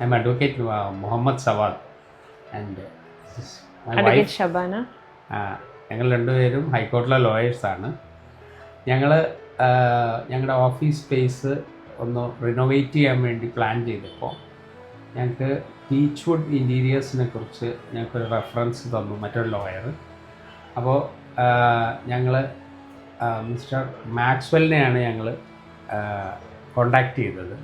I'm Advocate Muhammad Sawad and this is my Advocate wife. Shabana. ഞങ്ങൾ രണ്ടുപേരും ഹൈക്കോർട്ടിലെ ലോയേഴ്സാണ്. ഞങ്ങളുടെ office space ഒന്ന് റിനോവേറ്റ് ചെയ്യാൻ വേണ്ടി പ്ലാൻ ചെയ്തപ്പോൾ ഞങ്ങൾക്ക് ബീച്ച്വുഡ് ഇൻറ്റീരിയേഴ്സിനെ കുറിച്ച് ഞങ്ങൾക്കൊരു റെഫറൻസ് തന്നു മറ്റൊരു ലോയർ. അപ്പോൾ ഞങ്ങൾ മിസ്റ്റർ മാക്സ്വെലിനെയാണ് ഞങ്ങൾ കോണ്ടാക്ട് ചെയ്തത്.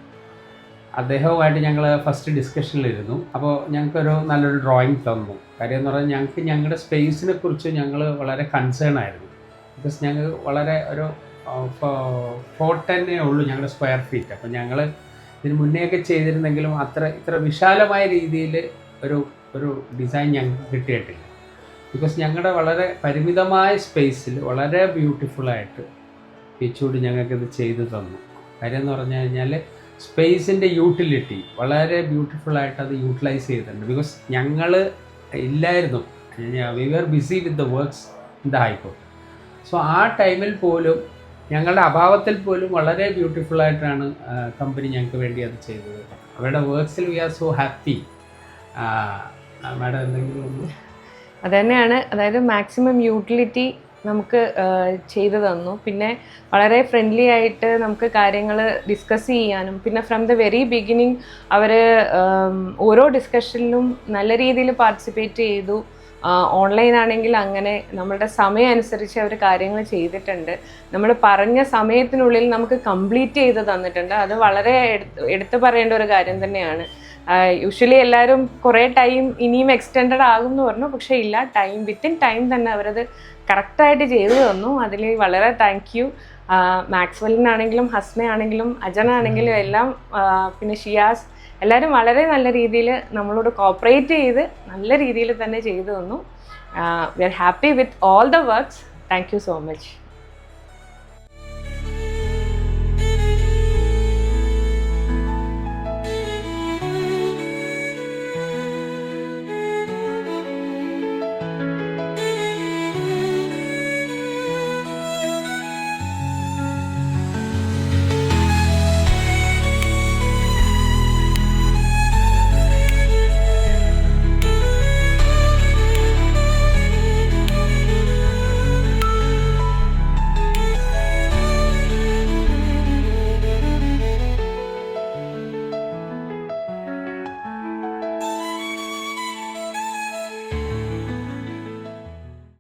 അദ്ദേഹവുമായിട്ട് ഞങ്ങൾ ഫസ്റ്റ് ഡിസ്കഷനിലിരുന്നു. അപ്പോൾ ഞങ്ങൾക്കൊരു നല്ലൊരു ഡ്രോയിങ് തന്നു. കാര്യം എന്ന് പറഞ്ഞാൽ ഞങ്ങൾക്ക് ഞങ്ങളുടെ സ്പേസിനെ കുറിച്ച് ഞങ്ങൾ വളരെ കൺസേൺ ആയിരുന്നു. ബിക്കോസ് ഞങ്ങൾ വളരെ ഒരു 410 ഉള്ളൂ ഞങ്ങളുടെ സ്ക്വയർ ഫീറ്റ്. അപ്പോൾ ഞങ്ങൾ ഇതിന് മുന്നെയൊക്കെ ചെയ്തിരുന്നെങ്കിലും ഇത്ര വിശാലമായ രീതിയിൽ ഒരു ഡിസൈൻ ഞങ്ങൾക്ക് കിട്ടിയിട്ടില്ല. ബിക്കോസ് ഞങ്ങളുടെ വളരെ പരിമിതമായ സ്പേസിൽ വളരെ ബ്യൂട്ടിഫുള്ളായിട്ട് ബീച്ച്വുഡ് ഞങ്ങൾക്കിത് ചെയ്തു തന്നു. കാര്യം എന്ന് പറഞ്ഞു കഴിഞ്ഞാൽ സ്പേസിൻ്റെ യൂട്ടിലിറ്റി വളരെ ബ്യൂട്ടിഫുള്ളായിട്ട് അത് യൂട്ടിലൈസ് ചെയ്തിട്ടുണ്ട്. ബിക്കോസ് ഞങ്ങൾ ഇല്ലായിരുന്നു, we are busy with the works in the high court. So ആ ടൈമിൽ പോലും ഞങ്ങളുടെ അഭാവത്തിൽ പോലും വളരെ ബ്യൂട്ടിഫുള്ളായിട്ടാണ് കമ്പനി ഞങ്ങൾക്ക് വേണ്ടി അത് ചെയ്തത്. അവരുടെ വർക്ക്സിൽ we are so happy. Madam എന്തെങ്കിലും ഒന്ന് അത് തന്നെയാണ്, അതായത് മാക്സിമം യൂട്ടിലിറ്റി നമുക്ക് ചെയ്തു തന്നു. പിന്നെ വളരെ ഫ്രണ്ട്ലി ആയിട്ട് നമുക്ക് കാര്യങ്ങൾ ഡിസ്കസ് ചെയ്യാനും, പിന്നെ ഫ്രം ദ വെരി ബിഗിനിങ് അവർ ഓരോ ഡിസ്കഷനിലും നല്ല രീതിയിൽ പാർട്ടിസിപ്പേറ്റ് ചെയ്തു. ഓൺലൈൻ ആണെങ്കിൽ അങ്ങനെ നമ്മളുടെ സമയം അനുസരിച്ച് അവർ കാര്യങ്ങൾ ചെയ്തിട്ടുണ്ട്. നമ്മൾ പറഞ്ഞ സമയത്തിനുള്ളിൽ നമുക്ക് കംപ്ലീറ്റ് ചെയ്ത് തന്നിട്ടുണ്ട്. അത് വളരെ എടുത്തു പറയേണ്ട ഒരു കാര്യം തന്നെയാണ്. യൂഷ്വലി എല്ലാവരും കുറേ ടൈം ഇനിയും എക്സ്റ്റെൻഡഡ് ആകും എന്ന് പറഞ്ഞു, പക്ഷേ ഇല്ല, വിത്തിൻ ടൈം തന്നെ അവരത് കറക്റ്റായിട്ട് ചെയ്തു തന്നു. അതിൽ വളരെ താങ്ക് യു. മാക്സ്വെലിനാണെങ്കിലും ഹസ്നയാണെങ്കിലും അജനാണെങ്കിലും എല്ലാം, പിന്നെ ഷിയാസ്, എല്ലാവരും വളരെ നല്ല രീതിയിൽ നമ്മളോട് കോപ്പറേറ്റ് ചെയ്ത് നല്ല രീതിയിൽ തന്നെ ചെയ്തു തന്നു. We are happy with all the works. Thank you so much.